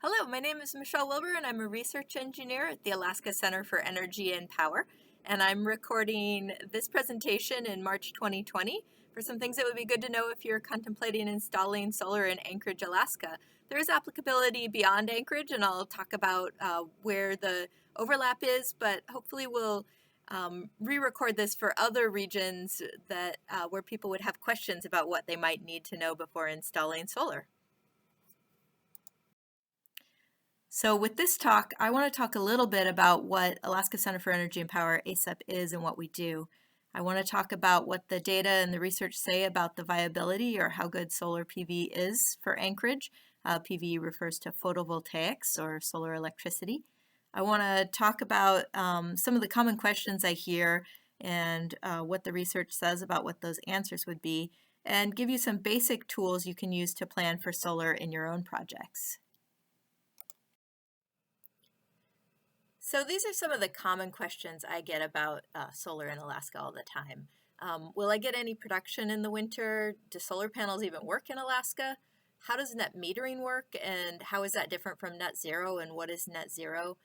Hello, my name is Michelle Wilber and I'm a research engineer at the Alaska Center for Energy and Power. And I'm recording this presentation in March 2020 for some things that would be good to know if you're contemplating installing solar in Anchorage, Alaska. There is applicability beyond Anchorage, and I'll talk about where the overlap is, but hopefully we'll re-record this for other regions that where people would have questions about what they might need to know before installing solar. So with this talk, I want to talk a little bit about what Alaska Center for Energy and Power, ACEP, is and what we do. I want to talk about what the data and the research say about the viability or how good solar PV is for Anchorage. PV refers to photovoltaics or solar electricity. I want to talk about some of the common questions I hear and what the research says about what those answers would be, and give you some basic tools you can use to plan for solar in your own projects. So these are some of the common questions I get about solar in Alaska all the time. Will I get any production in the winter? Do solar panels even work in Alaska? How does net metering work, and how is that different from net zero, and what is net zero?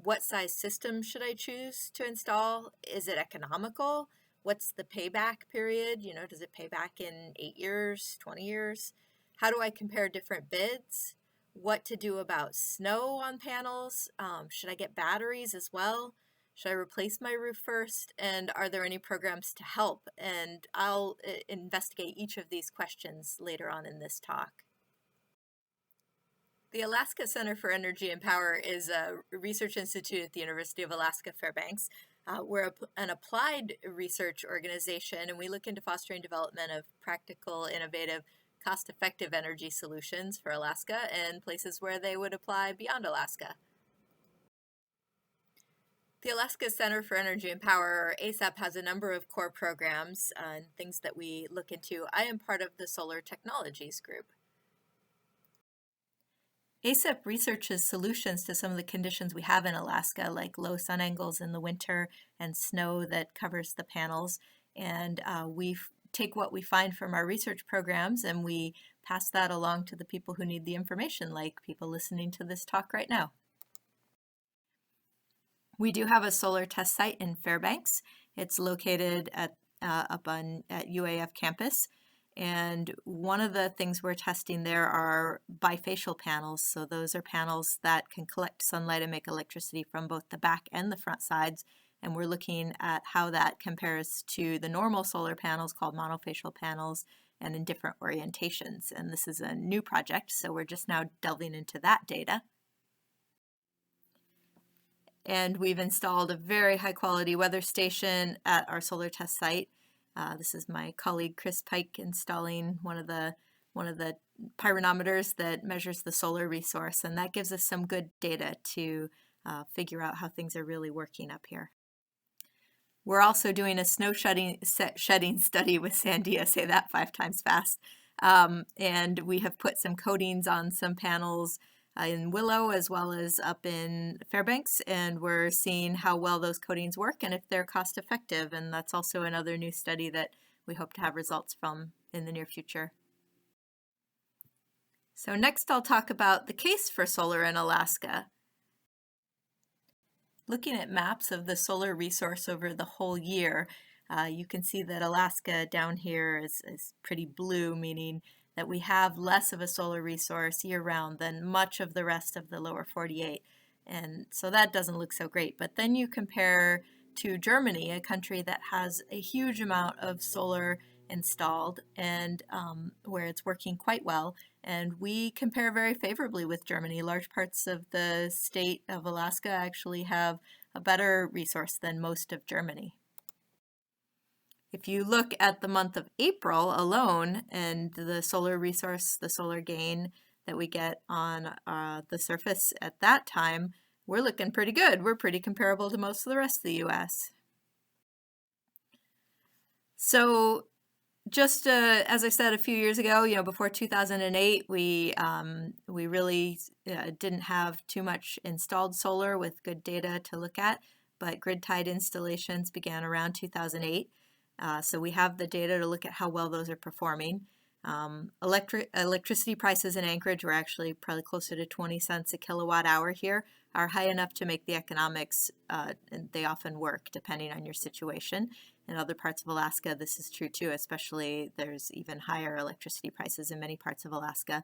What size system should I choose to install? Is it economical? What's the payback period? Does it pay back in 8 years, 20 years? How do I compare different bids? What to do about snow on panels? Should I get batteries as well? Should I replace my roof first? And are there any programs to help? And I'll investigate each of these questions later on in this talk. The Alaska Center for Energy and Power is a research institute at the University of Alaska Fairbanks. We're an applied research organization, and we look into fostering development of practical, innovative, cost-effective energy solutions for Alaska and places where they would apply beyond Alaska. The Alaska Center for Energy and Power, or ACEP, has a number of core programs and things that we look into. I am part of the Solar Technologies group. ACEP researches solutions to some of the conditions we have in Alaska, like low sun angles in the winter and snow that covers the panels, and we take what we find from our research programs and we pass that along to the people who need the information, like people listening to this talk right now. We do have a solar test site in Fairbanks. It's located at UAF campus, and one of the things we're testing there are bifacial panels. So those are panels that can collect sunlight and make electricity from both the back and the front sides. And we're looking at how that compares to the normal solar panels called monofacial panels and in different orientations. And this is a new project, so we're just now delving into that data. And we've installed a very high quality weather station at our solar test site. This is my colleague Chris Pike installing one of the pyranometers that measures the solar resource, and that gives us some good data to figure out how things are really working up here. We're also doing a snow shedding study with Sandia, say that 5 times fast. And we have put some coatings on some panels in Willow as well as up in Fairbanks, and we're seeing how well those coatings work and if they're cost effective. And that's also another new study that we hope to have results from in the near future. So next I'll talk about the case for solar in Alaska. Looking at maps of the solar resource over the whole year, you can see that Alaska down here is pretty blue, meaning that we have less of a solar resource year-round than much of the rest of the lower 48. And so that doesn't look so great. But then you compare to Germany, a country that has a huge amount of solar installed and where it's working quite well. And we compare very favorably with Germany. Large parts of the state of Alaska actually have a better resource than most of Germany. If you look at the month of April alone and the solar resource, the solar gain that we get on the surface at that time, we're looking pretty good. We're pretty comparable to most of the rest of the US. So just as I said a few years ago, before 2008, we really didn't have too much installed solar with good data to look at, but grid-tied installations began around 2008. So we have the data to look at how well those are performing. Electricity prices in Anchorage were actually probably closer to 20 cents a kilowatt hour here, are high enough to make the economics, and they often work depending on your situation. In other parts of Alaska, this is true too, especially there's even higher electricity prices in many parts of Alaska.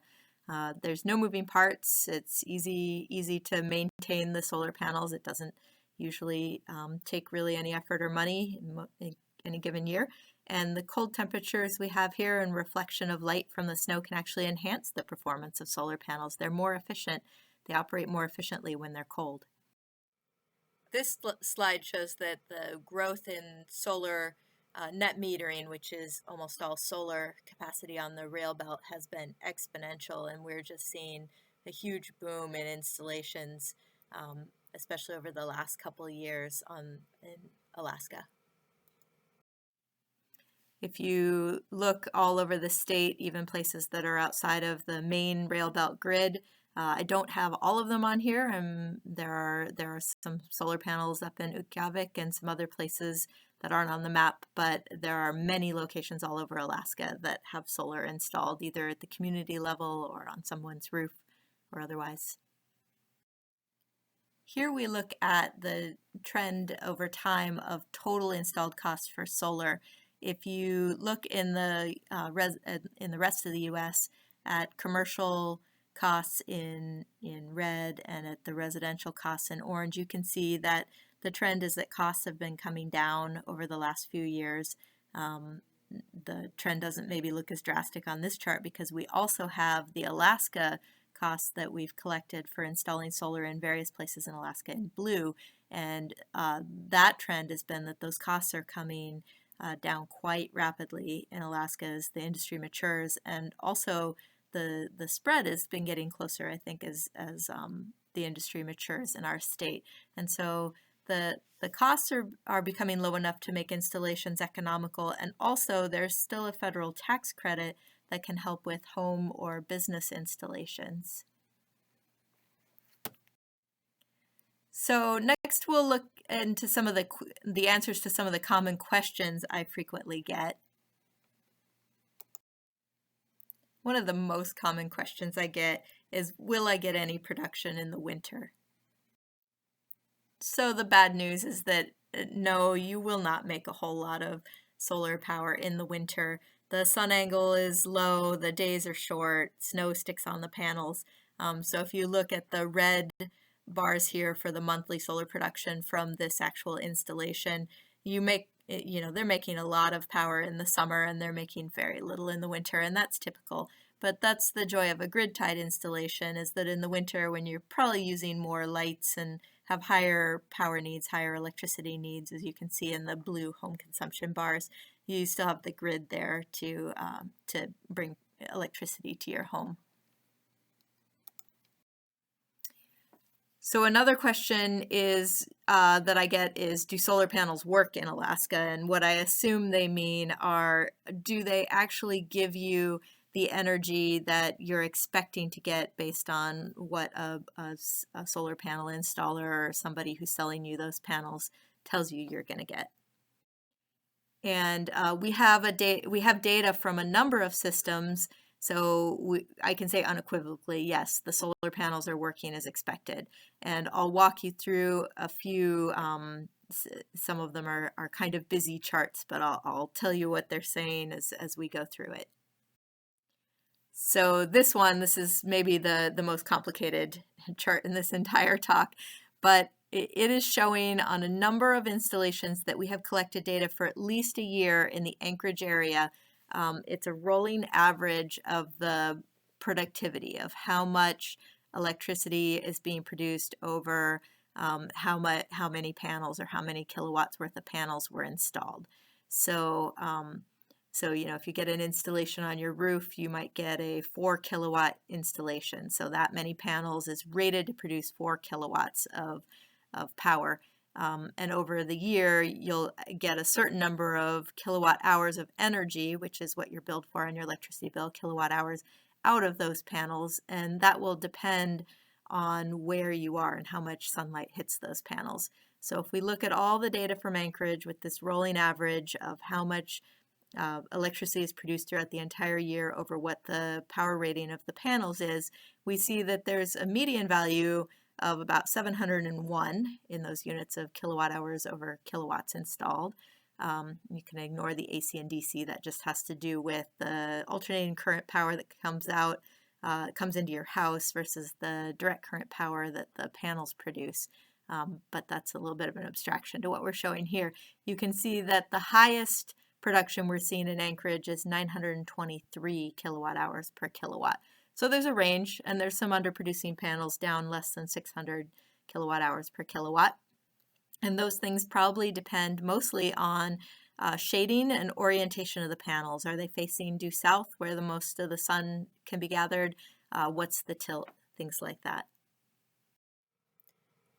There's no moving parts. It's easy to maintain the solar panels. It doesn't usually take really any effort or money in any given year. And the cold temperatures we have here and reflection of light from the snow can actually enhance the performance of solar panels. They're more efficient. They operate more efficiently when they're cold. This slide shows that the growth in solar net metering, which is almost all solar capacity on the rail belt, has been exponential, and we're just seeing a huge boom in installations, especially over the last couple of years in Alaska. If you look all over the state, even places that are outside of the main rail belt grid, I don't have all of them on here, and there are some solar panels up in Utqiagvik and some other places that aren't on the map, but there are many locations all over Alaska that have solar installed, either at the community level or on someone's roof or otherwise. Here we look at the trend over time of total installed cost for solar. If you look in the rest of the U.S. at commercial costs in red and at the residential costs in orange, you can see that the trend is that costs have been coming down over the last few years. The trend doesn't maybe look as drastic on this chart because we also have the Alaska costs that we've collected for installing solar in various places in Alaska in blue, and that trend has been that those costs are coming down quite rapidly in Alaska as the industry matures, and also the spread has been getting closer, I think, as the industry matures in our state. And so the costs are becoming low enough to make installations economical, and also there's still a federal tax credit that can help with home or business installations. So next we'll look into some of the answers to some of the common questions I frequently get. One of the most common questions I get is, will I get any production in the winter? So the bad news is that no, you will not make a whole lot of solar power in the winter. The sun angle is low, the days are short, snow sticks on the panels. So if you look at the red bars here for the monthly solar production from this actual installation, they're making a lot of power in the summer and they're making very little in the winter, and that's typical. But that's the joy of a grid-tied installation, is that in the winter, when you're probably using more lights and have higher power needs, higher electricity needs, as you can see in the blue home consumption bars, you still have the grid there to bring electricity to your home. So another question is that I get is, do solar panels work in Alaska? And what I assume they mean are, do they actually give you the energy that you're expecting to get based on what a solar panel installer or somebody who's selling you those panels tells you you're going to get? And we have data from a number of systems, so I can say unequivocally, yes, the solar panels are working as expected. And I'll walk you through a few. Some of them are kind of busy charts, but I'll tell you what they're saying as we go through it. So this is maybe the most complicated chart in this entire talk, but it is showing on a number of installations that we have collected data for at least a year in the Anchorage area. It's a rolling average of the productivity of how much electricity is being produced over how many panels or how many kilowatts worth of panels were installed. So if you get an installation on your roof, you might get a 4 kilowatt installation. So that many panels is rated to produce 4 kilowatts of power. And over the year, you'll get a certain number of kilowatt hours of energy, which is what you're billed for on your electricity bill, kilowatt hours, out of those panels. And that will depend on where you are and how much sunlight hits those panels. So if we look at all the data from Anchorage with this rolling average of how much electricity is produced throughout the entire year over what the power rating of the panels is, we see that there's a median value of about 701 in those units of kilowatt hours over kilowatts installed. You can ignore the AC and DC. That just has to do with the alternating current power that comes into your house versus the direct current power that the panels produce. But that's a little bit of an abstraction to what we're showing here. You can see that the highest production we're seeing in Anchorage is 923 kilowatt hours per kilowatt. So there's a range, and there's some underproducing panels down less than 600 kilowatt hours per kilowatt. And those things probably depend mostly on shading and orientation of the panels. Are they facing due south, where the most of the sun can be gathered? What's the tilt? Things like that.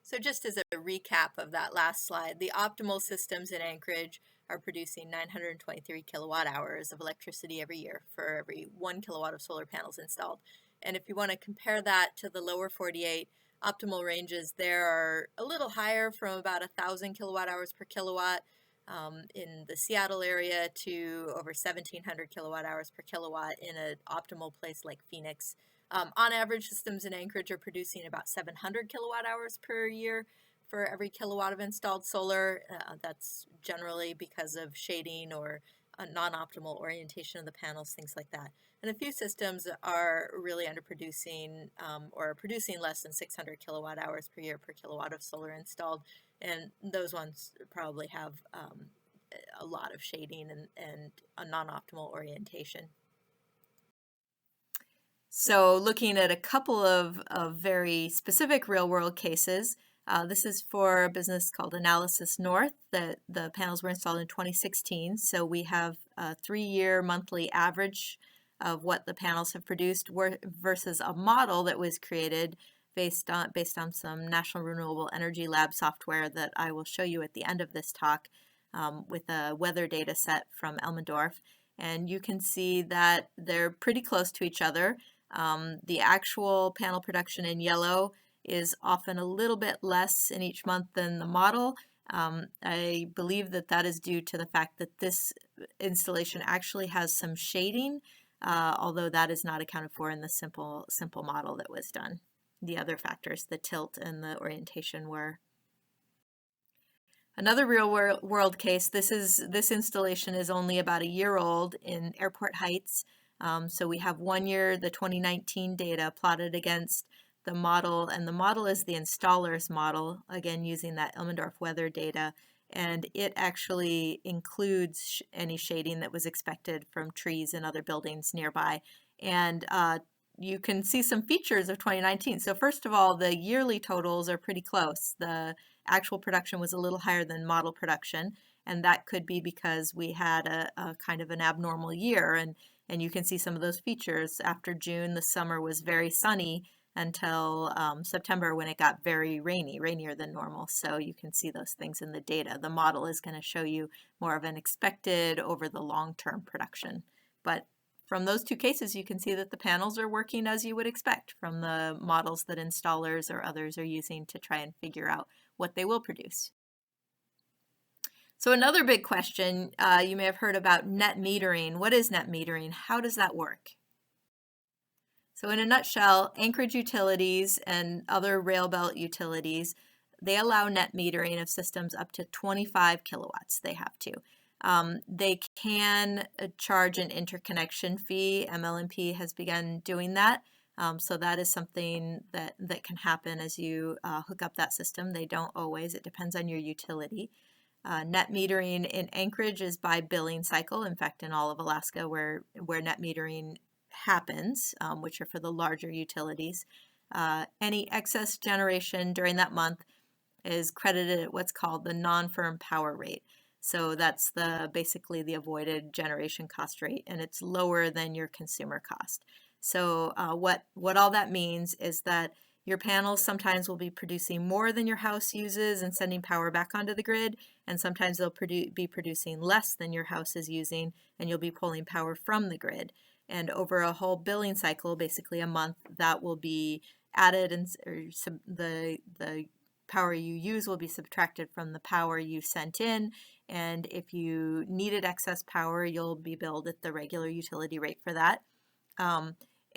So just as a recap of that last slide, the optimal systems in Anchorage are producing 923 kilowatt hours of electricity every year for every 1 kilowatt of solar panels installed. And if you want to compare that to the lower 48, optimal ranges there are a little higher, from about 1,000 kilowatt hours per kilowatt in the Seattle area to over 1,700 kilowatt hours per kilowatt in an optimal place like Phoenix. On average, systems in Anchorage are producing about 700 kilowatt hours per year for every kilowatt of installed solar. That's generally because of shading or a non-optimal orientation of the panels, things like that. And a few systems are really underproducing or producing less than 600 kilowatt hours per year per kilowatt of solar installed. And those ones probably have a lot of shading and a non-optimal orientation. So looking at a couple of very specific real-world cases, this is for a business called Analysis North. The panels were installed in 2016, so we have a 3-year monthly average of what the panels have produced versus a model that was created based on some National Renewable Energy Lab software that I will show you at the end of this talk with a weather data set from Elmendorf. And you can see that they're pretty close to each other. The actual panel production in yellow is often a little bit less in each month than the model. I believe that is due to the fact that this installation actually has some shading, although that is not accounted for in the simple model that was done. The other factors, the tilt and the orientation, were. Another real world case, this installation is only about a year old in Airport Heights. So we have 1 year, the 2019 data plotted against the model, and the model is the installer's model, again using that Elmendorf weather data, and it actually includes any shading that was expected from trees and other buildings nearby. And you can see some features of 2019. So first of all, the yearly totals are pretty close. The actual production was a little higher than model production, and that could be because we had a kind of an abnormal year, and you can see some of those features. After June, the summer was very sunny until September, when it got very rainy, rainier than normal. So you can see those things in the data. The model is going to show you more of an expected over the long-term production. But from those two cases, you can see that the panels are working as you would expect from the models that installers or others are using to try and figure out what they will produce. So another big question, you may have heard about net metering. What is net metering? How does that work? So in a nutshell, Anchorage utilities and other rail belt utilities, they allow net metering of systems up to 25 kilowatts. They have to. They can charge an interconnection fee. MLMP has begun doing that. So that is something that can happen as you hook up that system. They don't always. It depends on your utility. Net metering in Anchorage is by billing cycle. In fact, in all of Alaska where net metering happens, which are for the larger utilities, any excess generation during that month is credited at what's called the non-firm power rate. So that's basically the avoided generation cost rate, and it's lower than your consumer cost. So what all that means is that your panels sometimes will be producing more than your house uses and sending power back onto the grid, and sometimes they'll be producing less than your house is using, and you'll be pulling power from the grid. And over a whole billing cycle, basically a month, that will be added, and the power you use will be subtracted from the power you sent in, and if you needed excess power, you'll be billed at the regular utility rate for that.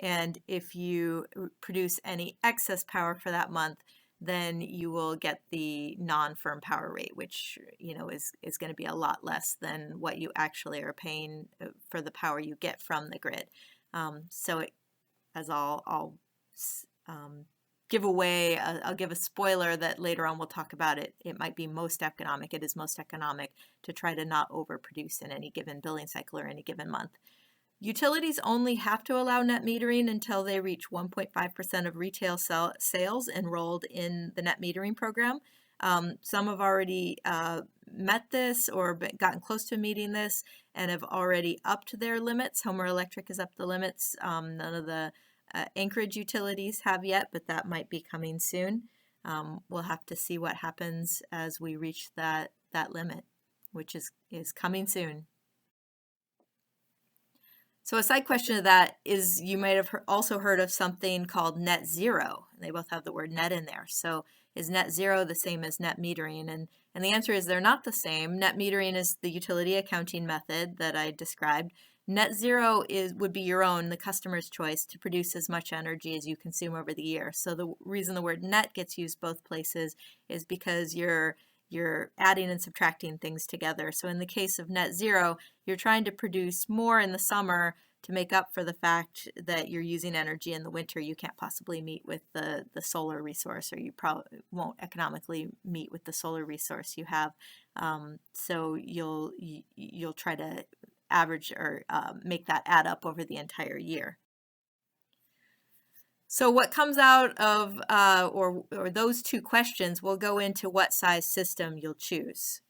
And if you produce any excess power for that month, then you will get the non-firm power rate, which is going to be a lot less than what you actually are paying for the power you get from the grid. As I'll give away, I'll give a spoiler that later on we'll talk about it. It might be most economic. It is most economic to try to not overproduce in any given billing cycle or any given month. Utilities only have to allow net metering until they reach 1.5% of retail sales enrolled in the net metering program. Some have already met this or gotten close to meeting this and have already upped their limits. Homer Electric has upped the limits. None of the Anchorage utilities have yet, but that might be coming soon. We'll have to see what happens as we reach that limit, which is coming soon. So a side question to that is, you might have also heard of something called net zero. They both have the word net in there. So is net zero the same as net metering? And the answer is they're not the same. Net metering is the utility accounting method that I described. Net zero would be your own, the customer's choice, to produce as much energy as you consume over the year. So the reason the word net gets used both places is because you're adding and subtracting things together. So in the case of net zero, you're trying to produce more in the summer to make up for the fact that you're using energy in the winter you can't possibly meet with the solar resource, or you probably won't economically meet with the solar resource you have. So you'll try to average or make that add up over the entire year. So what comes out of or those two questions will go into what size system you'll choose.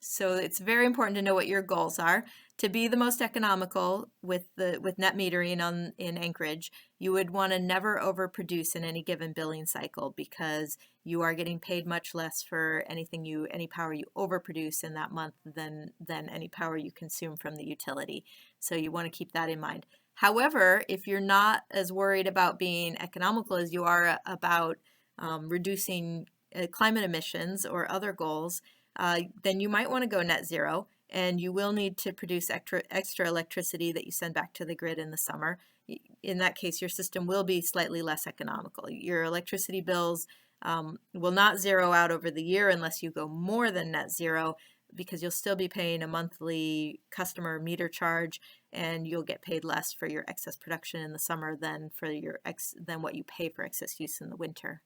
So it's very important to know what your goals are. To be the most economical with net metering in Anchorage, you would want to never overproduce in any given billing cycle, because you are getting paid much less for any power you overproduce in that month than any power you consume from the utility. So you want to keep that in mind. However, if you're not as worried about being economical as you are about reducing climate emissions or other goals, then you might want to go net zero, and you will need to produce extra electricity that you send back to the grid in the summer. In that case, your system will be slightly less economical. Your electricity bills will not zero out over the year unless you go more than net zero, because you'll still be paying a monthly customer meter charge, and you'll get paid less for your excess production in the summer than what you pay for excess use in the winter.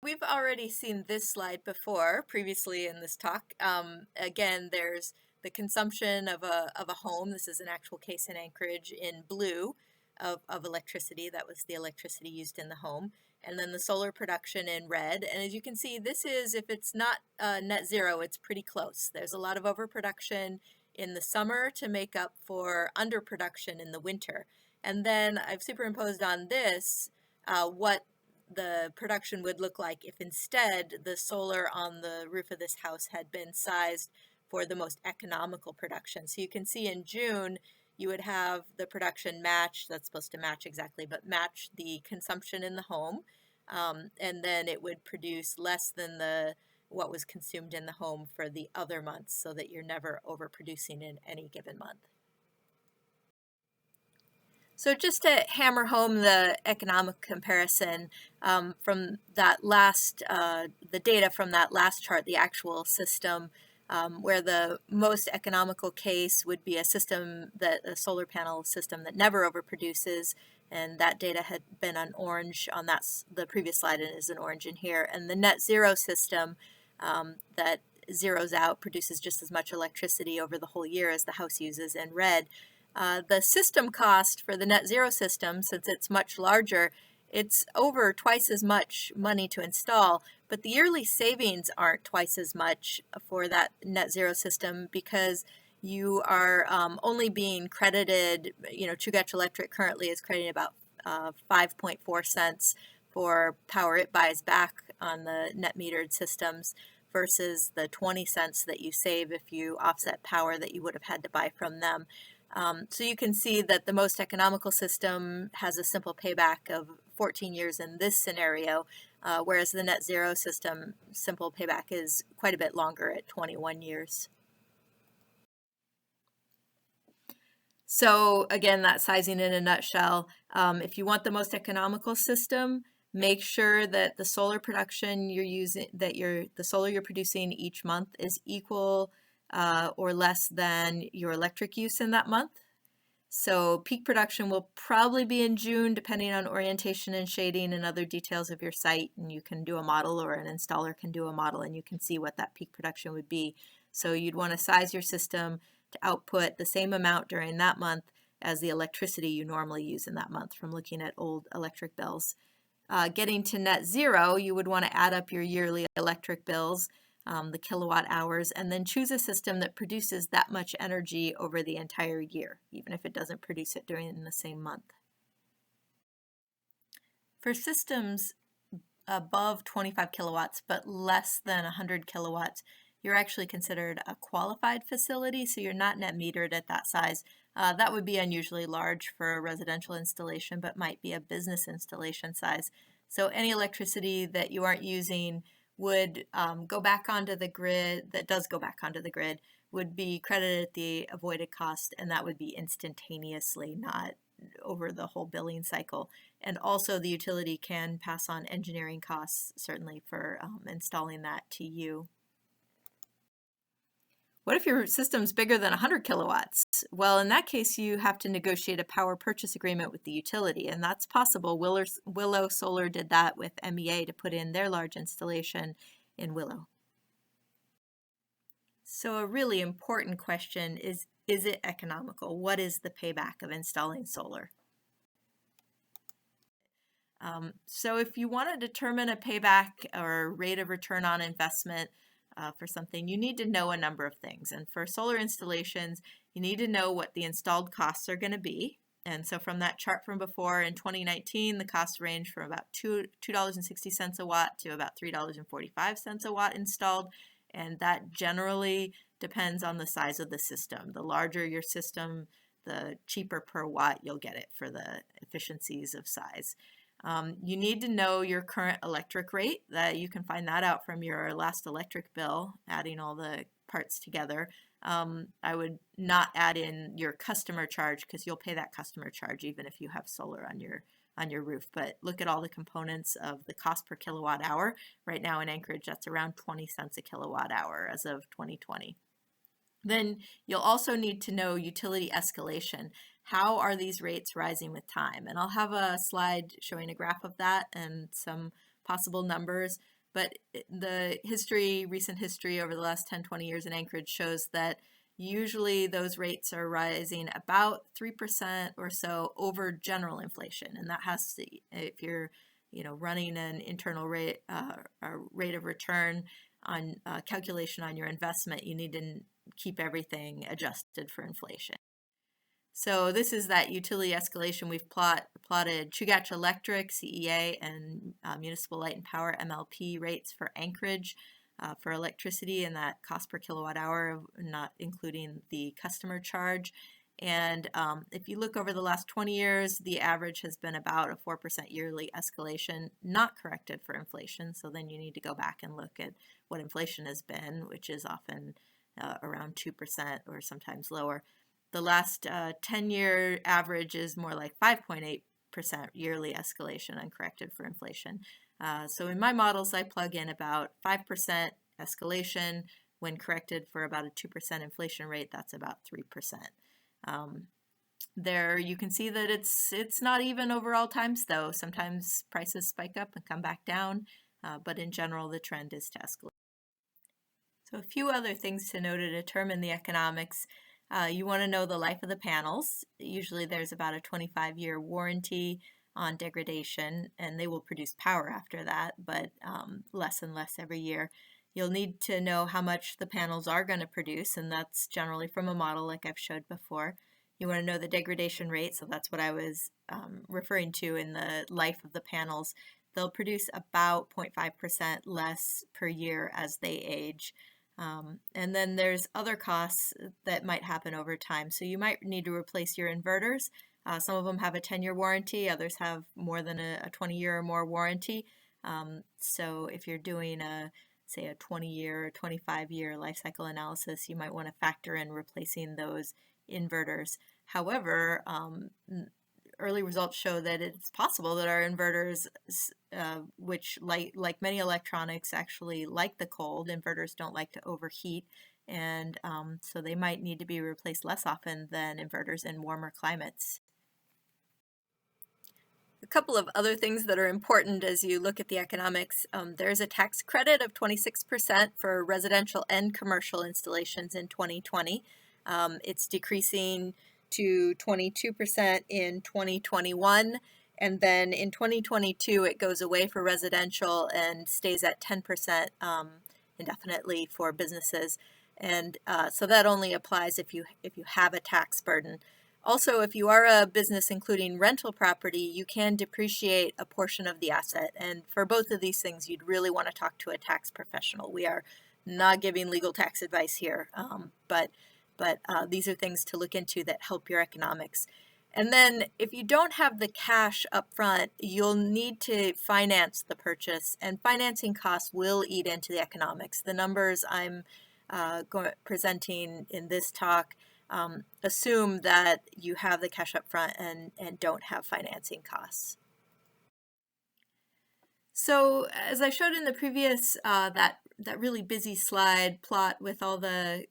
We've already seen this slide before, previously in this talk. Again, there's the consumption of a home. This is an actual case in Anchorage in blue of electricity. That was the electricity used in the home. And then the solar production in red. And as you can see, this is, if it's not net zero, it's pretty close. There's a lot of overproduction in the summer to make up for underproduction in the winter. And then I've superimposed on this what the production would look like if instead the solar on the roof of this house had been sized for the most economical production. So you can see in June, you would have the production match, that's supposed to match exactly, but match the consumption in the home. And then it would produce less than what was consumed in the home for the other months, so that you're never overproducing in any given month. So just to hammer home the economic comparison from that last, the data from that last chart, the actual system, where the most economical case would be a solar panel system that never overproduces, and that data had been on orange on the previous slide and is an orange in here. And the net zero system that zeroes out, produces just as much electricity over the whole year as the house uses, in red. The system cost for the net zero system, since it's much larger, it's over twice as much money to install, but the yearly savings aren't twice as much for that net zero system, because you are only being credited, Chugach Electric currently is crediting about 5.4 cents for power it buys back on the net metered systems, versus the 20 cents that you save if you offset power that you would have had to buy from them. So you can see that the most economical system has a simple payback of 14 years in this scenario, whereas the net zero system simple payback is quite a bit longer at 21 years. So again, that sizing in a nutshell, if you want the most economical system, make sure that the solar production you're using, the solar you're producing each month is equal or less than your electric use in that month. So peak production will probably be in June, depending on orientation and shading and other details of your site. And you can do a model, or an installer can do a model, and you can see what that peak production would be. So you'd want to size your system to output the same amount during that month as the electricity you normally use in that month from looking at old electric bills. Getting to net zero, you would want to add up your yearly electric bills, the kilowatt hours, and then choose a system that produces that much energy over the entire year, even if it doesn't produce it during the same month. For systems above 25 kilowatts but less than 100 kilowatts, you're actually considered a qualified facility, so you're not net metered at that size. That would be unusually large for a residential installation, but might be a business installation size. So any electricity that you aren't using would go back onto the grid, that does go back onto the grid, would be credited at the avoided cost, and that would be instantaneously, not over the whole billing cycle. And also the utility can pass on engineering costs, certainly for installing that to you. What if your system's bigger than 100 kilowatts? Well, in that case, you have to negotiate a power purchase agreement with the utility, and that's possible. Willow Solar did that with MEA to put in their large installation in Willow. So a really important question is it economical? What is the payback of installing solar? So if you want to determine a payback or rate of return on investment for something, you need to know a number of things. And for solar installations, you need to know what the installed costs are going to be. And so from that chart from before, in 2019, the cost ranged from about $2.60 a watt to about $3.45 a watt installed. And that generally depends on the size of the system. The larger your system, the cheaper per watt you'll get it for the efficiencies of size. You need to know your current electric rate. That you can find that out from your last electric bill, adding all the parts together. I would not add in your customer charge, because you'll pay that customer charge even if you have solar on your roof. But look at all the components of the cost per kilowatt hour. Right now in Anchorage, that's around 20 cents a kilowatt hour as of 2020. Then you'll also need to know utility escalation. How are these rates rising with time? And I'll have a slide showing a graph of that and some possible numbers. But the recent history over the last 10, 20 years in Anchorage shows that usually those rates are rising about 3% or so over general inflation. And that has to, if you're running an internal rate, rate of return on calculation on your investment, you need to keep everything adjusted for inflation. So this is that utility escalation. We've plotted Chugach Electric, CEA, and Municipal Light and Power, MLP, rates for Anchorage for electricity, and that cost per kilowatt hour, not including the customer charge. And if you look over the last 20 years, the average has been about a 4% yearly escalation, not corrected for inflation. So then you need to go back and look at what inflation has been, which is often around 2% or sometimes lower. The last 10-year average is more like 5.8% yearly escalation uncorrected for inflation. So in my models, I plug in about 5% escalation. When corrected for about a 2% inflation rate, that's about 3%. There you can see that it's not even over all times, though. Sometimes prices spike up and come back down, but in general, the trend is to escalate. So a few other things to know to determine the economics. You want to know the life of the panels. Usually there's about a 25-year warranty on degradation, and they will produce power after that, but less and less every year. You'll need to know how much the panels are going to produce, and that's generally from a model like I've showed before. You want to know the degradation rate, so that's what I was referring to in the life of the panels. They'll produce about 0.5% less per year as they age. And then there's other costs that might happen over time. So you might need to replace your inverters. Some of them have a 10-year warranty, others have more than a 20-year or more warranty. So if you're doing say a 20-year or 25-year life cycle analysis, you might want to factor in replacing those inverters. However, early results show that it's possible that our inverters, which like many electronics, actually like the cold. Inverters don't like to overheat, and so they might need to be replaced less often than inverters in warmer climates. A couple of other things that are important as you look at the economics. There's a tax credit of 26% for residential and commercial installations in 2020. It's decreasing to 22% in 2021, and then in 2022 it goes away for residential and stays at 10% indefinitely for businesses. And so that only applies if you have a tax burden. Also, if you are a business including rental property, you can depreciate a portion of the asset. And for both of these things, you'd really want to talk to a tax professional. We are not giving legal tax advice here, but these are things to look into that help your economics. And then if you don't have the cash up front, you'll need to finance the purchase, and financing costs will eat into the economics. The numbers I'm presenting in this talk assume that you have the cash up front and don't have financing costs. So as I showed in the previous, that really busy slide plot with all the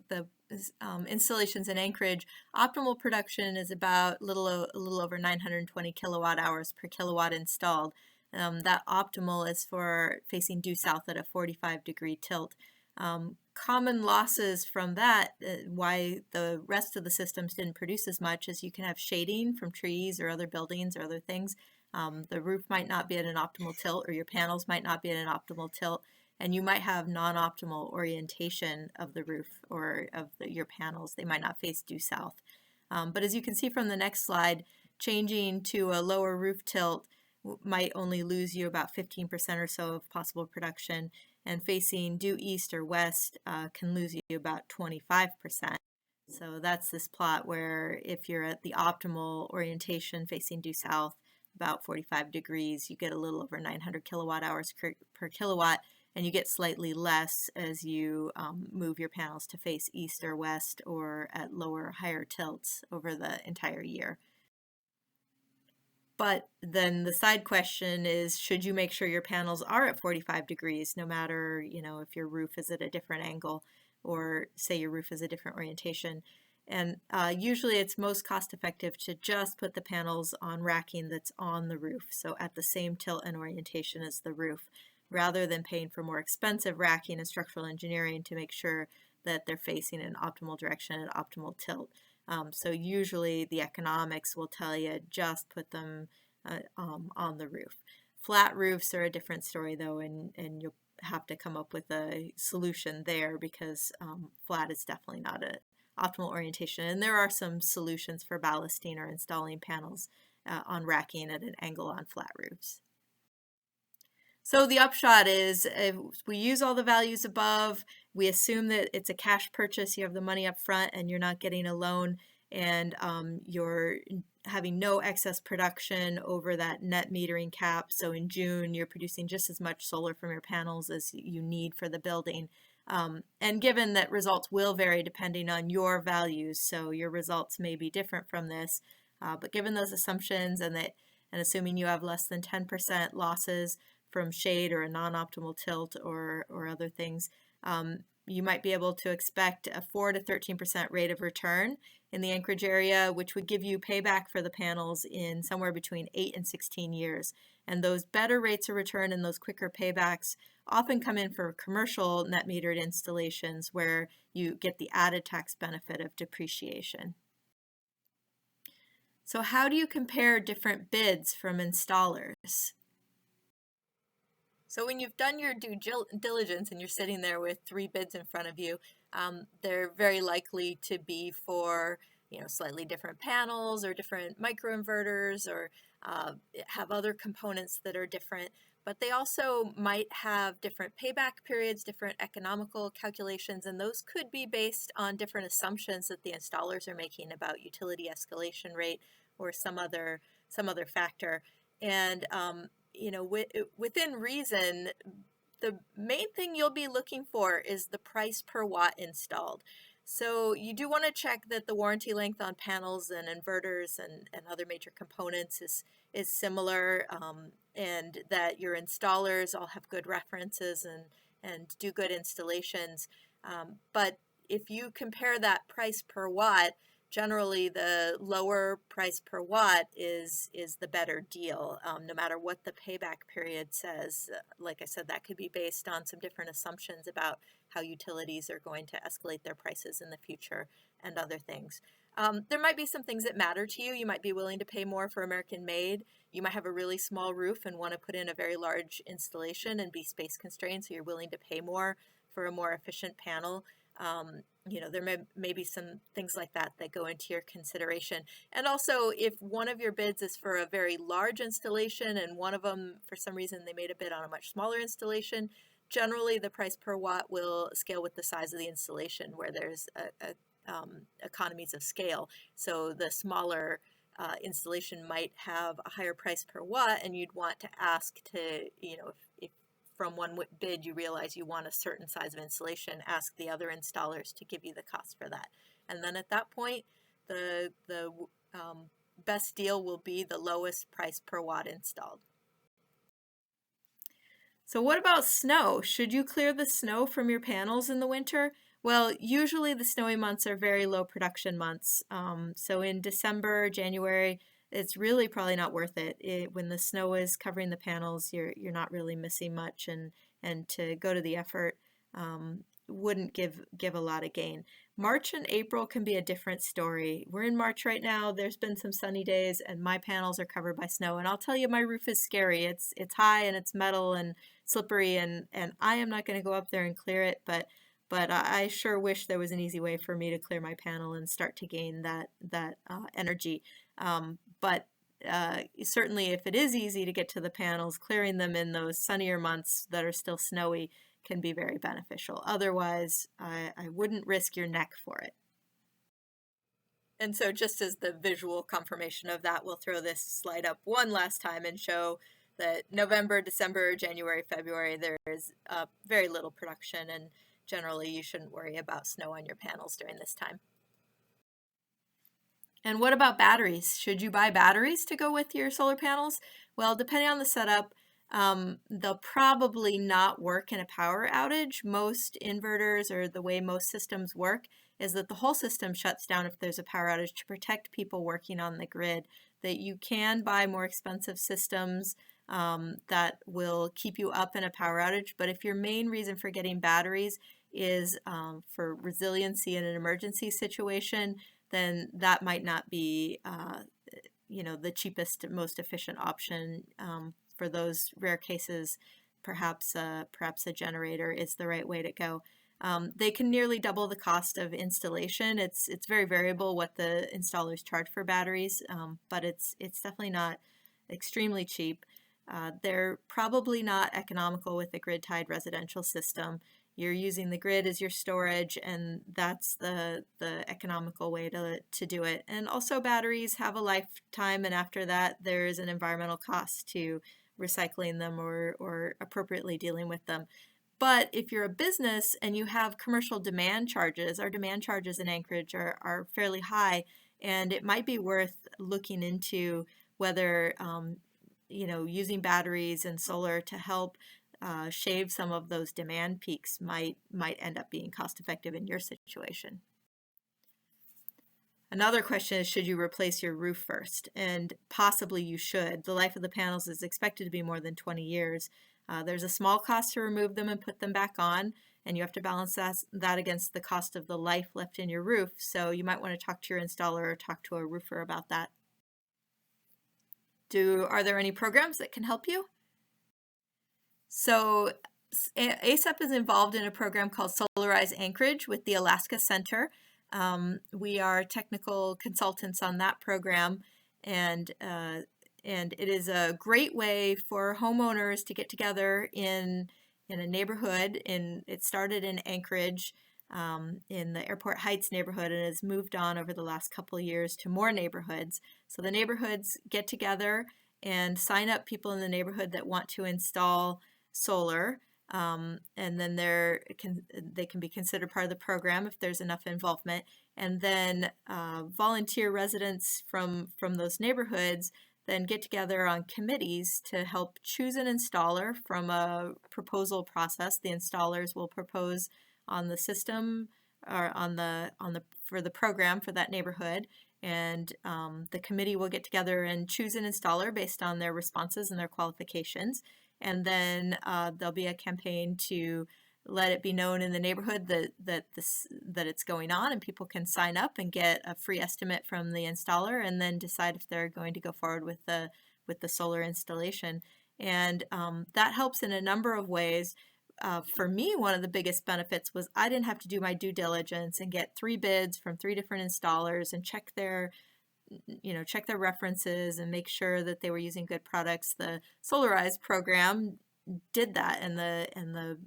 installations in Anchorage, optimal production is about a little over 920 kilowatt hours per kilowatt installed. That optimal is for facing due south at a 45-degree tilt. Common losses from that, why the rest of the systems didn't produce as much, is you can have shading from trees or other buildings or other things. The roof might not be at an optimal tilt, or your panels might not be at an optimal tilt, and you might have non-optimal orientation of the roof or of your panels. They might not face due south. But as you can see from the next slide, changing to a lower roof tilt might only lose you about 15% or so of possible production, and facing due east or west can lose you about 25%. So that's this plot where if you're at the optimal orientation facing due south, about 45 degrees, you get a little over 900 kilowatt hours per kilowatt, and you get slightly less as you move your panels to face east or west or at lower, higher tilts over the entire year. But then the side question is, should you make sure your panels are at 45 degrees, no matter, if your roof is at a different angle, or say your roof is a different orientation? And usually it's most cost effective to just put the panels on racking that's on the roof, so at the same tilt and orientation as the roof, rather than paying for more expensive racking and structural engineering to make sure that they're facing in optimal direction and optimal tilt. So usually the economics will tell you just put them on the roof. Flat roofs are a different story though, and you'll have to come up with a solution there, because flat is definitely not an optimal orientation. And there are some solutions for ballasting or installing panels on racking at an angle on flat roofs. So the upshot is, if we use all the values above, we assume that it's a cash purchase, you have the money up front and you're not getting a loan, and you're having no excess production over that net metering cap. So in June, you're producing just as much solar from your panels as you need for the building. And given that results will vary depending on your values, so your results may be different from this, but given those assumptions and assuming you have less than 10% losses from shade or a non-optimal tilt or other things, you might be able to expect a 4 to 13% rate of return in the Anchorage area, which would give you payback for the panels in somewhere between 8 and 16 years. And those better rates of return and those quicker paybacks often come in for commercial net metered installations, where you get the added tax benefit of depreciation. So how do you compare different bids from installers? So when you've done your due diligence and you're sitting there with 3 bids in front of you, they're very likely to be for slightly different panels or different microinverters, or have other components that are different. But they also might have different payback periods, different economical calculations, and those could be based on different assumptions that the installers are making about utility escalation rate or some other factor. And within reason, the main thing you'll be looking for is the price per watt installed. So you do want to check that the warranty length on panels and inverters and other major components is similar, and that your installers all have good references and do good installations. But if you compare that price per watt, generally the lower price per watt is the better deal, no matter what the payback period says. Like I said, that could be based on some different assumptions about how utilities are going to escalate their prices in the future and other things. There might be some things that matter to you. You might be willing to pay more for American made. You might have a really small roof and want to put in a very large installation and be space constrained, so you're willing to pay more for a more efficient panel. There may be some things like that that go into your consideration. And also, if one of your bids is for a very large installation and one of them, for some reason, they made a bid on a much smaller installation, generally the price per watt will scale with the size of the installation, where there's economies of scale. So the smaller installation might have a higher price per watt, and you'd want to ask to, if from one bid you realize you want a certain size of installation, ask the other installers to give you the cost for that. And then at that point, the best deal will be the lowest price per watt installed. So what about snow? Should you clear the snow from your panels in the winter? Well, usually the snowy months are very low production months. So in December, January, it's really probably not worth it. When the snow is covering the panels, you're not really missing much, and to go to the effort wouldn't give a lot of gain. March and April can be a different story. We're in March right now. There's been some sunny days, and my panels are covered by snow. And I'll tell you, my roof is scary. It's high and it's metal and slippery, and I am not going to go up there and clear it, but I sure wish there was an easy way for me to clear my panel and start to gain that energy. But certainly if it is easy to get to the panels, clearing them in those sunnier months that are still snowy can be very beneficial. Otherwise, I wouldn't risk your neck for it. And so just as the visual confirmation of that, we'll throw this slide up one last time and show that November, December, January, February, there is very little production, and generally you shouldn't worry about snow on your panels during this time. And what about batteries? Should you buy batteries to go with your solar panels? Well, depending on the setup, they'll probably not work in a power outage. Most inverters, or the way most systems work, is that the whole system shuts down if there's a power outage to protect people working on the grid. That you can buy more expensive systems that will keep you up in a power outage, but if your main reason for getting batteries is for resiliency in an emergency situation, then that might not be the cheapest, most efficient option. For those rare cases, perhaps a generator is the right way to go. They can nearly double the cost of installation. It's very variable what the installers charge for batteries, but it's definitely not extremely cheap. They're probably not economical with the grid-tied residential system. You're using the grid as your storage, and that's the economical way to do it. And also batteries have a lifetime, and after that there's an environmental cost to recycling them or appropriately dealing with them. But if you're a business and you have commercial demand charges, our demand charges in Anchorage are fairly high, and it might be worth looking into whether using batteries and solar to help shave some of those demand peaks might end up being cost effective in your situation. Another question is, should you replace your roof first? And possibly you should. The life of the panels is expected to be more than 20 years. There's a small cost to remove them and put them back on, and you have to balance that against the cost of the life left in your roof. So you might want to talk to your installer or talk to a roofer about that. Are there any programs that can help you? So ACEP is involved in a program called Solarize Anchorage with the Alaska Center. We are technical consultants on that program, and it is a great way for homeowners to get together in a neighborhood. It started in Anchorage, in the Airport Heights neighborhood and has moved on over the last couple of years to more neighborhoods. So the neighborhoods get together and sign up people in the neighborhood that want to install solar. And then they can be considered part of the program if there's enough involvement. And then volunteer residents from those neighborhoods then get together on committees to help choose an installer from a proposal process. The installers will propose on the system or for the program for that neighborhood, and the committee will get together and choose an installer based on their responses and their qualifications. And then there'll be a campaign to let it be known in the neighborhood that it's going on, and people can sign up and get a free estimate from the installer, and then decide if they're going to go forward with the solar installation. And that helps in a number of ways. For me, one of the biggest benefits was I didn't have to do my due diligence and get 3 bids from 3 different installers and check their references and make sure that they were using good products. The Solarize program did that, and the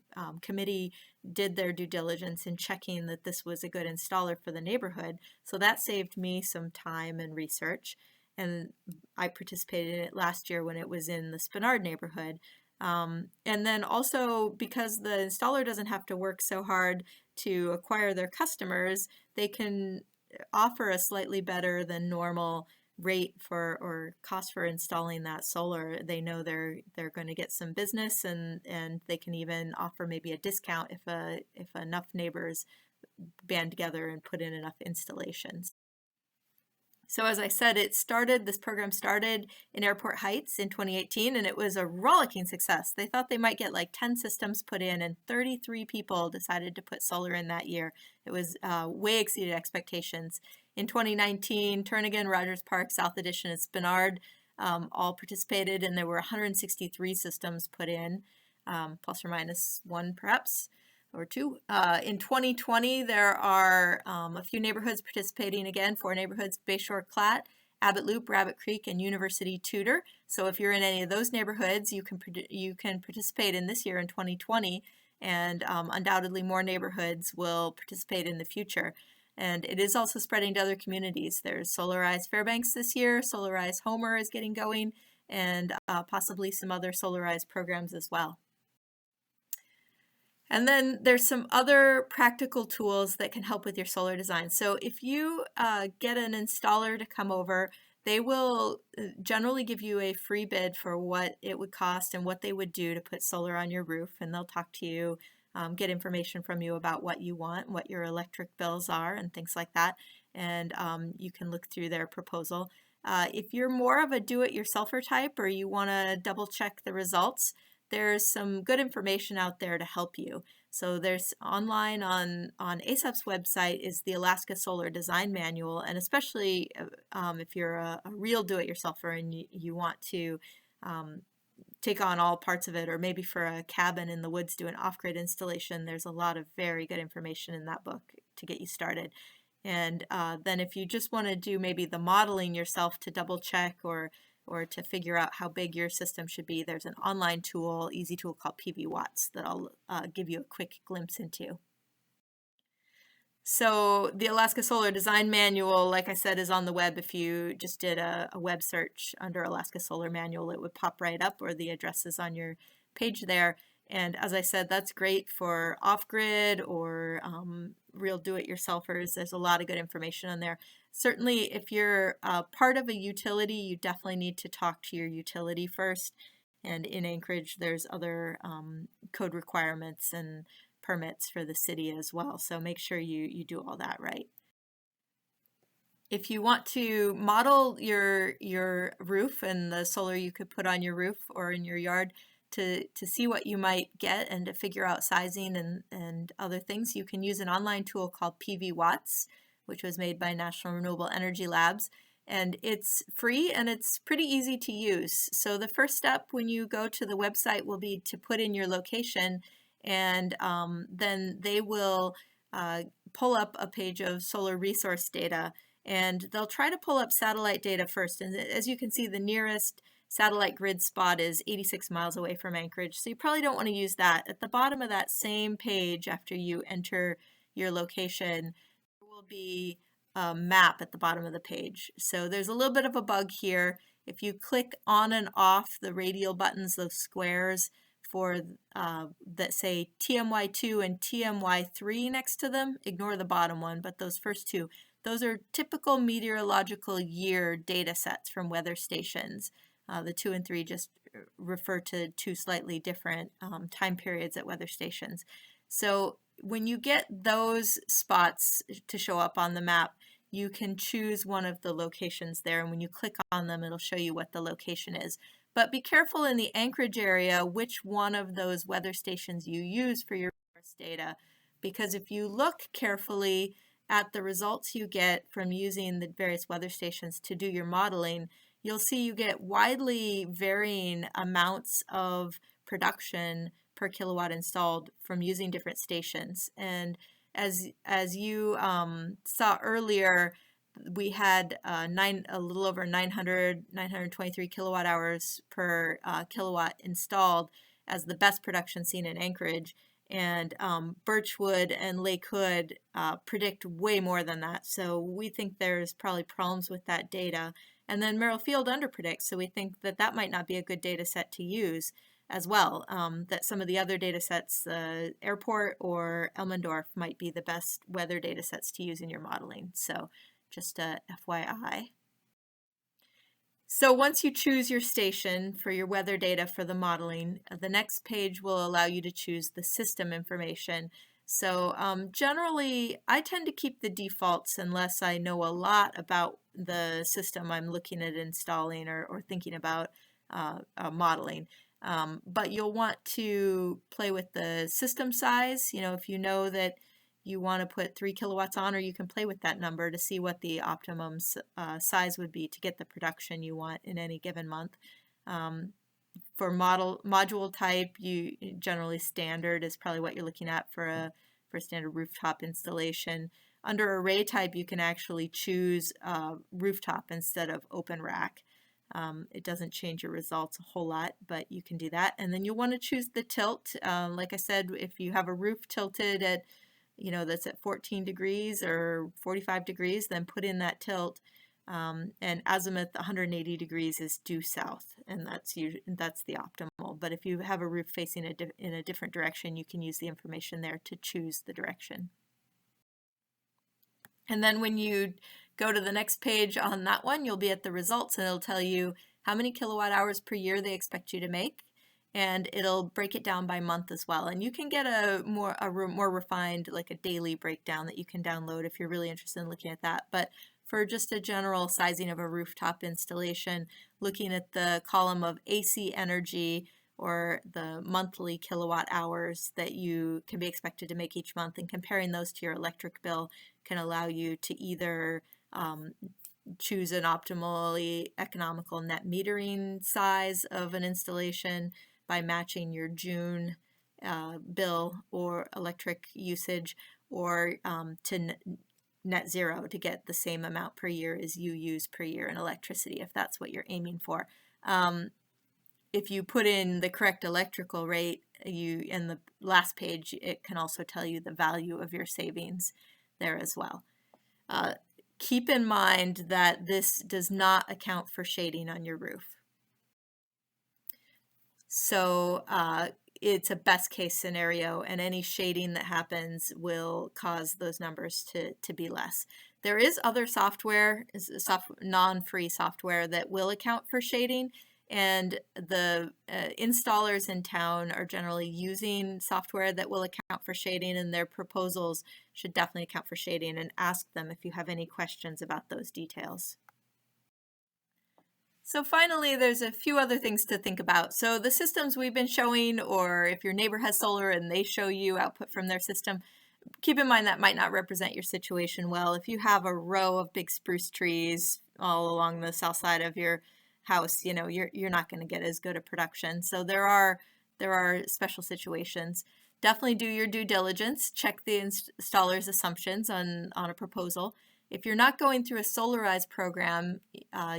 committee did their due diligence in checking that this was a good installer for the neighborhood. So that saved me some time and research, and I participated in it last year when it was in the Spenard neighborhood. And then also, because the installer doesn't have to work so hard to acquire their customers, they can offer a slightly better than normal rate for or cost for installing that solar. They know they're going to get some business, and they can even offer maybe a discount if enough neighbors band together and put in enough installations. So as I said, this program started in Airport Heights in 2018, and it was a rollicking success. They thought they might get like 10 systems put in, and 33 people decided to put solar in that year. It was way exceeded expectations. In 2019, Turnagain, Rogers Park, South Addition, and Spenard all participated, and there were 163 systems put in, plus or minus 1 perhaps, or 2. In 2020, there are a few neighborhoods participating again, 4 neighborhoods: Bayshore Clat, Abbott Loop, Rabbit Creek, and University Tudor. So if you're in any of those neighborhoods, you can participate in this year in 2020, and undoubtedly more neighborhoods will participate in the future. And it is also spreading to other communities. There's Solarize Fairbanks this year, Solarize Homer is getting going, and possibly some other Solarize programs as well. And then there's some other practical tools that can help with your solar design. So if you get an installer to come over, they will generally give you a free bid for what it would cost and what they would do to put solar on your roof. And they'll talk to you, get information from you about what you want, what your electric bills are, and things like that. And you can look through their proposal. If you're more of a do-it-yourselfer type, or you want to double check the results, there's some good information out there to help you. So there's online on ACEP's website is the Alaska Solar Design Manual, and especially if you're a real do-it-yourselfer and you want to take on all parts of it, or maybe for a cabin in the woods do an off-grid installation, there's a lot of very good information in that book to get you started. And then if you just want to do maybe the modeling yourself to double check or to figure out how big your system should be, there's an online tool, easy tool called PV Watts that I'll give you a quick glimpse into. So the Alaska Solar Design Manual, like I said, is on the web. If you just did a web search under Alaska Solar Manual, it would pop right up, or the address is on your page there. And as I said, that's great for off-grid or real do-it-yourselfers. There's a lot of good information on there. Certainly, if you're part of a utility, you definitely need to talk to your utility first. And in Anchorage, there's other code requirements and permits for the city as well. So make sure you do all that right. If you want to model your roof and the solar you could put on your roof or in your yard to see what you might get and to figure out sizing and other things, you can use an online tool called PV Watts, which was made by National Renewable Energy Labs. And it's free and it's pretty easy to use. So the first step when you go to the website will be to put in your location, and then they will pull up a page of solar resource data, and they'll try to pull up satellite data first. And as you can see, the nearest satellite grid spot is 86 miles away from Anchorage, so you probably don't want to use that. At the bottom of that same page, after you enter your location, there will be a map at the bottom of the page. So there's a little bit of a bug here. If you click on and off the radial buttons, those squares for that say TMY2 and TMY3 next to them, ignore the bottom one, but those first two, those are typical meteorological year data sets from weather stations. The 2 and 3 just refer to two slightly different time periods at weather stations. So when you get those spots to show up on the map, you can choose one of the locations there, and when you click on them, it'll show you what the location is. But be careful in the Anchorage area which one of those weather stations you use for your data, because if you look carefully at the results you get from using the various weather stations to do your modeling, you'll see you get widely varying amounts of production per kilowatt installed from using different stations. And as you saw earlier, we had a little over 923 kilowatt hours per kilowatt installed as the best production seen in Anchorage. And Birchwood and Lake Hood predict way more than that. So we think there's probably problems with that data. And then Merrill Field underpredicts, so we think that that might not be a good data set to use as well, that some of the other data sets, Airport or Elmendorf, might be the best weather data sets to use in your modeling. So just a FYI. So once you choose your station for your weather data for the modeling, the next page will allow you to choose the system information. So generally, I tend to keep the defaults unless I know a lot about the system I'm looking at installing or thinking about modeling. But you'll want to play with the system size. You know, if you know that you want to put 3 kilowatts on, or you can play with that number to see what the optimum size would be to get the production you want in any given month. For module type, you generally standard is probably what you're looking at for a standard rooftop installation. Under array type, you can actually choose rooftop instead of open rack. It doesn't change your results a whole lot, but you can do that. And then you'll want to choose the tilt. Like I said, if you have a roof tilted at, that's at 14 degrees or 45 degrees, then put in that tilt. And azimuth 180 degrees is due south, and that's the optimal. But if you have a roof facing in a different direction, you can use the information there to choose the direction. And then when you go to the next page on that one, you'll be at the results, and it'll tell you how many kilowatt hours per year they expect you to make, and it'll break it down by month as well. And you can get a more refined, like a daily breakdown that you can download if you're really interested in looking at that. But for just a general sizing of a rooftop installation, looking at the column of AC energy, or the monthly kilowatt hours that you can be expected to make each month, and comparing those to your electric bill can allow you to either choose an optimally economical net metering size of an installation by matching your June bill or electric usage, or to net zero to get the same amount per year as you use per year in electricity, if that's what you're aiming for. If you put in the correct electrical rate, in the last page, it can also tell you the value of your savings there as well. Keep in mind that this does not account for shading on your roof. So it's a best case scenario, and any shading that happens will cause those numbers to be less. There is other software, non-free software, that will account for shading, and the installers in town are generally using software that will account for shading, and their proposals should definitely account for shading, and ask them if you have any questions about those details. So finally, there's a few other things to think about. So the systems we've been showing, or if your neighbor has solar and they show you output from their system, keep in mind that might not represent your situation well. If you have a row of big spruce trees all along the south side of your house, you're not going to get as good a production. So there are special situations. Definitely do your due diligence. Check the installer's assumptions on a proposal. If you're not going through a Solarize program,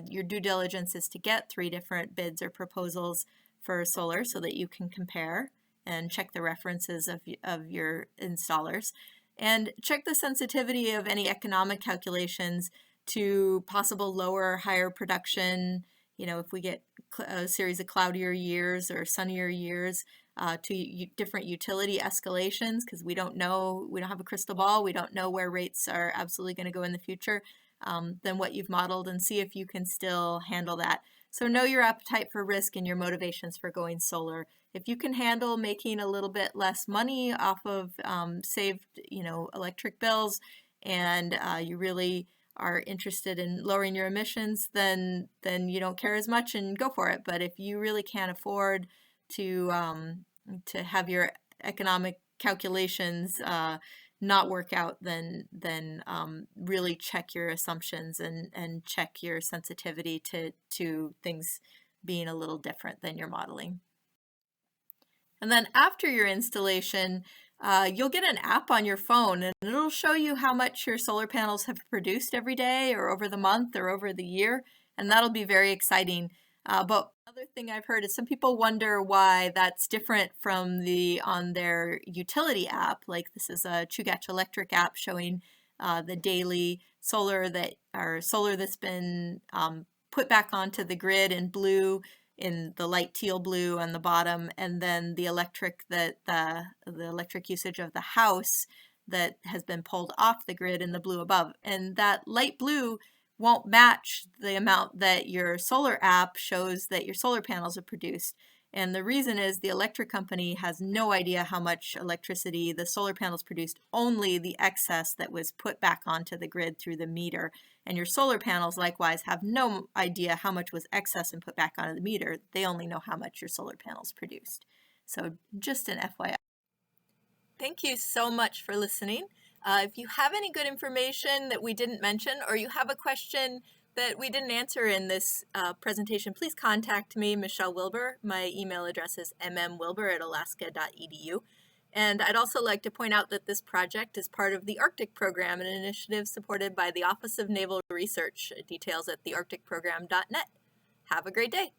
your due diligence is to get 3 different bids or proposals for solar so that you can compare and check the references of your installers. and check the sensitivity of any economic calculations to possible lower, higher production. If we get a series of cloudier years or sunnier years, to different utility escalations, because we don't have a crystal ball, we don't know where rates are absolutely going to go in the future, than what you've modeled, and see if you can still handle that. So know your appetite for risk and your motivations for going solar. If you can handle making a little bit less money off of saved, electric bills, and you really are interested in lowering your emissions, then you don't care as much and go for it. But if you really can't afford to have your economic calculations not work out, then really check your assumptions and check your sensitivity to things being a little different than your modeling. And then after your installation, you'll get an app on your phone, and it'll show you how much your solar panels have produced every day or over the month or over the year, and that'll be very exciting. But another thing I've heard is some people wonder why that's different from on their utility app. Like, this is a Chugach Electric app showing the daily solar that's been put back onto the grid in blue, in the light teal blue on the bottom, and then the electric usage of the house that has been pulled off the grid in the blue above. And that light blue won't match the amount that your solar app shows that your solar panels have produced. And the reason is the electric company has no idea how much electricity the solar panels produced, only the excess that was put back onto the grid through the meter. And your solar panels likewise have no idea how much was excess and put back onto the meter. They only know how much your solar panels produced. So just an FYI. Thank you so much for listening. If you have any good information that we didn't mention, or you have a question that we didn't answer in this presentation, please contact me, Michelle Wilber. My email address is mmwilber@alaska.edu. And I'd also like to point out that this project is part of the Arctic Program, an initiative supported by the Office of Naval Research. Details at thearcticprogram.net. Have a great day.